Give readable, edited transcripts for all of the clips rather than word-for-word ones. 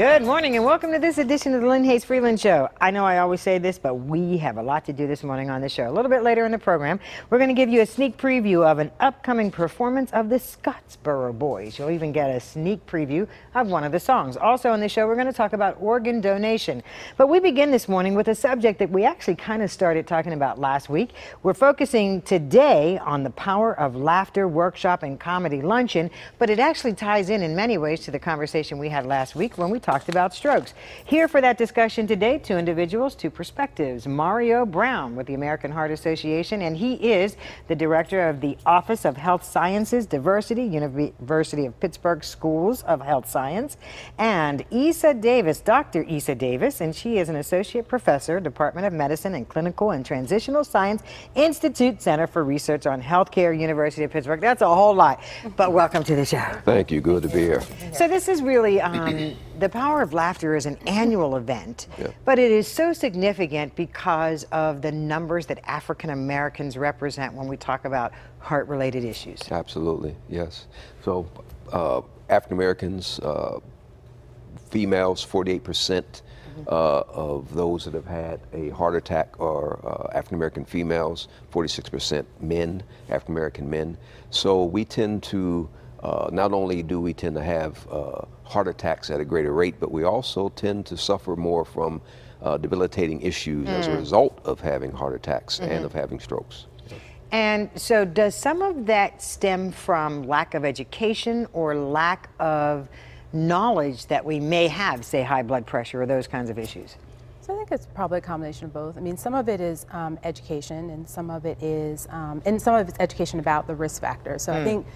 Good morning and welcome to this edition of the Lynn Hayes Freeland Show. I know I always say this, but we have a lot to do this morning on the show. A little bit later in the program, we're going to give you a sneak preview of an upcoming performance of the Scottsboro Boys. You'll even get a sneak preview of one of the songs. Also on the show, we're going to talk about organ donation. But we begin this morning with a subject that we actually kind of started talking about last week. We're focusing today on the Power of Laughter workshop and comedy luncheon, but it actually ties in many ways to the conversation we had last week when we talked about strokes. Here for that discussion today, two individuals, two perspectives. Mario Brown with the American Heart Association, and he is the director of the Office of Health Sciences Diversity, University of Pittsburgh Schools of Health Science, and Isa Davis, Dr. Isa Davis, and she is an associate professor, Department of Medicine and Clinical and Transitional Science, Institute Center for Research on Healthcare, University of Pittsburgh. That's a whole lot, but welcome to the show. Thank you. Good to be here. So this is really the Power of Laughter is an annual event, but it is so significant because of the numbers that African Americans represent when we talk about heart-related issues. Absolutely, yes. So African Americans, females, 48% of those that have had a heart attack are African American females, 46% men, African American men. So we tend to not only do we tend to have heart attacks at a greater rate, but we also tend to suffer more from debilitating issues as a result of having heart attacks and of having strokes. And so does some of that stem from lack of education or lack of knowledge that we may have, say high blood pressure or those kinds of issues? So I think it's probably a combination of both. I mean, some of it is education, and some of it is, and some of it's education about the risk factors. So I think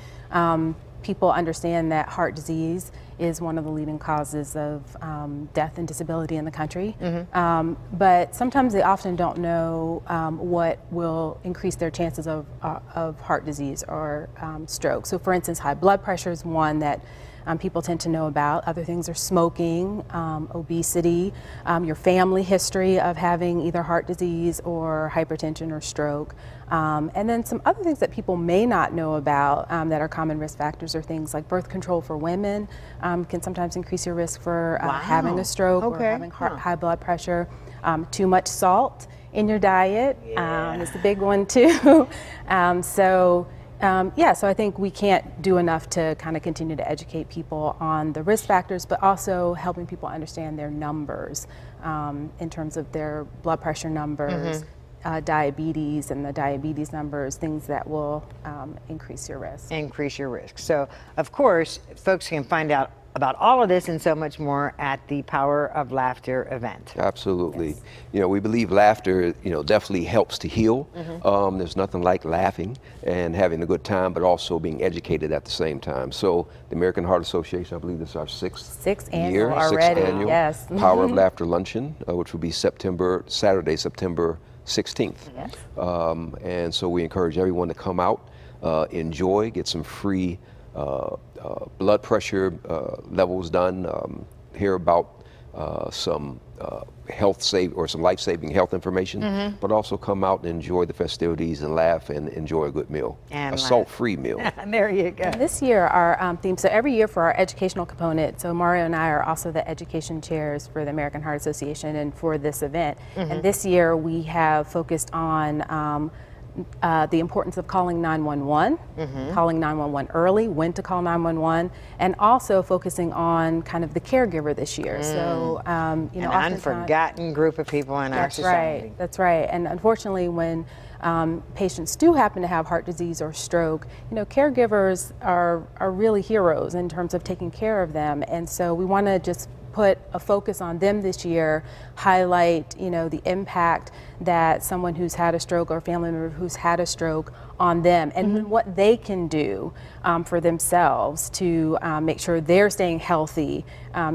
people understand that heart disease is one of the leading causes of death and disability in the country. But sometimes they often don't know what will increase their chances of heart disease or stroke. So for instance, high blood pressure is one that people tend to know about. Other things are smoking, obesity, your family history of having either heart disease or hypertension or stroke. And then some other things that people may not know about that are common risk factors are things like birth control for women can sometimes increase your risk for having a stroke or having high blood pressure. Too much salt in your diet is the big one too. So I think we can't do enough to kind of continue to educate people on the risk factors, but also helping people understand their numbers in terms of their blood pressure numbers, diabetes and the diabetes numbers, things that will increase your risk. Increase your risk. So, of course, folks can find out about all of this and so much more at the Power of Laughter event. Absolutely. Yes. You know, we believe laughter, definitely helps to heal. There's nothing like laughing and having a good time, but also being educated at the same time. So the American Heart Association, I believe this is our sixth annual already. Sixth annual Yes. Power of Laughter Luncheon, which will be Saturday, September 16th. Yes. And so we encourage everyone to come out, enjoy, get some free blood pressure levels done, hear about some some life-saving health information, but also come out and enjoy the festivities and laugh and enjoy a good meal, a salt-free meal. There you go. And this year our theme, so every year for our educational component, so Mario and I are also the education chairs for the American Heart Association and for this event. And this year we have focused on the importance of calling 911, calling 911 early, when to call 911, and also focusing on kind of the caregiver this year. So, an unforgotten group of people in our society. That's right. And unfortunately, when patients do happen to have heart disease or stroke, caregivers are really heroes in terms of taking care of them. And so we want to just put a focus on them this year, highlight, the impact that someone who's had a stroke or a family member who's had a stroke on them, and what they can do for themselves to make sure they're staying healthy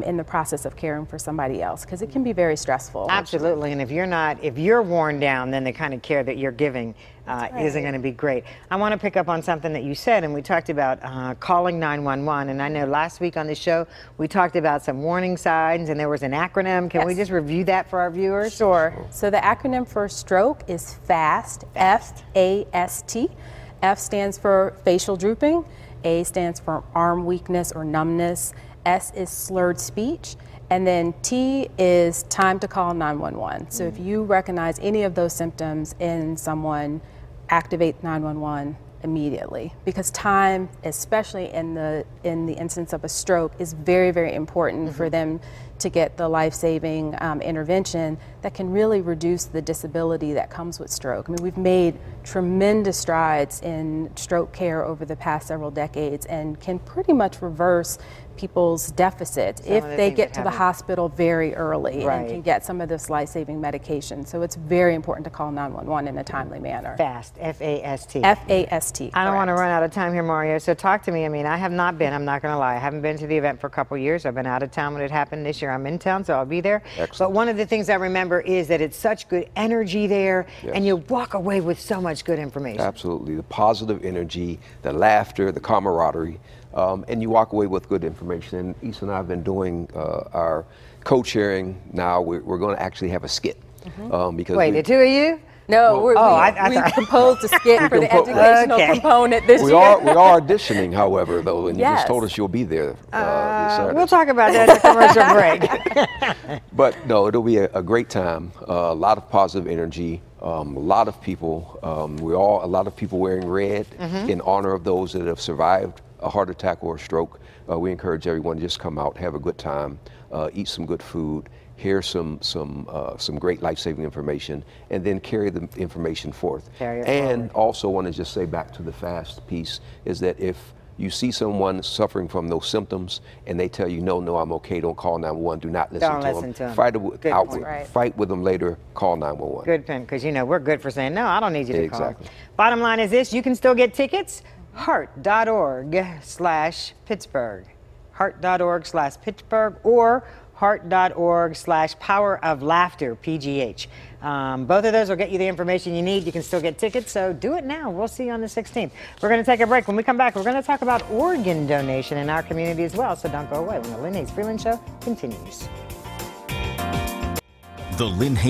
in the process of caring for somebody else, because it can be very stressful. Absolutely, and if you're worn down, then the kind of care that you're giving isn't going to be great. I want to pick up on something that you said, and we talked about calling 911, and I know last week on the show we talked about some warning signs, and there was an acronym. Can we just review that for our viewers? Sure. So the acronym for stroke is FAST, F-A-S-T. F stands for facial drooping, A stands for arm weakness or numbness, S is slurred speech, And then T is time to call 911. So if you recognize any of those symptoms in someone, activate 911 immediately, because time, especially in the instance of a stroke, is very, very important for them to get the life-saving intervention that can really reduce the disability that comes with stroke. I mean, we've made tremendous strides in stroke care over the past several decades and can pretty much reverse people's deficit if they get to the hospital very early and can get some of this life-saving medication. So it's very important to call 911 in a timely manner. FAST, F-A-S-T. F-A-S-T. I don't want to run out of time here, Mario, so talk to me. I mean, I have not been, I'm not going to lie, I haven't been to the event for a couple years. I've been out of town when it happened. This year I'm in town, so I'll be there. Excellent. But one of the things I remember is that it's such good energy there, and you walk away with so much good information. Absolutely. The positive energy, the laughter, the camaraderie, and you walk away with good information. And Issa and I have been doing our co-chairing now. We're going to actually have a skit. Because Wait, the two of you? No, we composed a skit for the educational component this year. We are auditioning, however, though, and you just told us you'll be there this Saturday. We'll talk about that at the commercial break. But no, it'll be a great time. A lot of positive energy. A lot of people. A lot of people wearing red in honor of those that have survived a heart attack or a stroke. We encourage everyone to just come out, have a good time, eat some good food, hear some great life-saving information, and then carry the information forth. And also want to just say back to the FAST piece is that if you see someone suffering from those symptoms and they tell you, no, I'm okay, don't call 911, do not listen to them. Fight with them later, call 911. Good, Penn, because you know, we're good for saying, no, I don't need you to call. Bottom line is this, you can still get tickets, heart.org/Pittsburgh, heart.org/Pittsburgh, or heart.org/Power of Laughter, PGH. Both of those will get you the information you need. You can still get tickets, so do it now. We'll see you on the 16th. We're going to take a break. When we come back, we're going to talk about organ donation in our community as well, so don't go away when the Lynn Hayes Freeland Show continues. The Lynn Hayes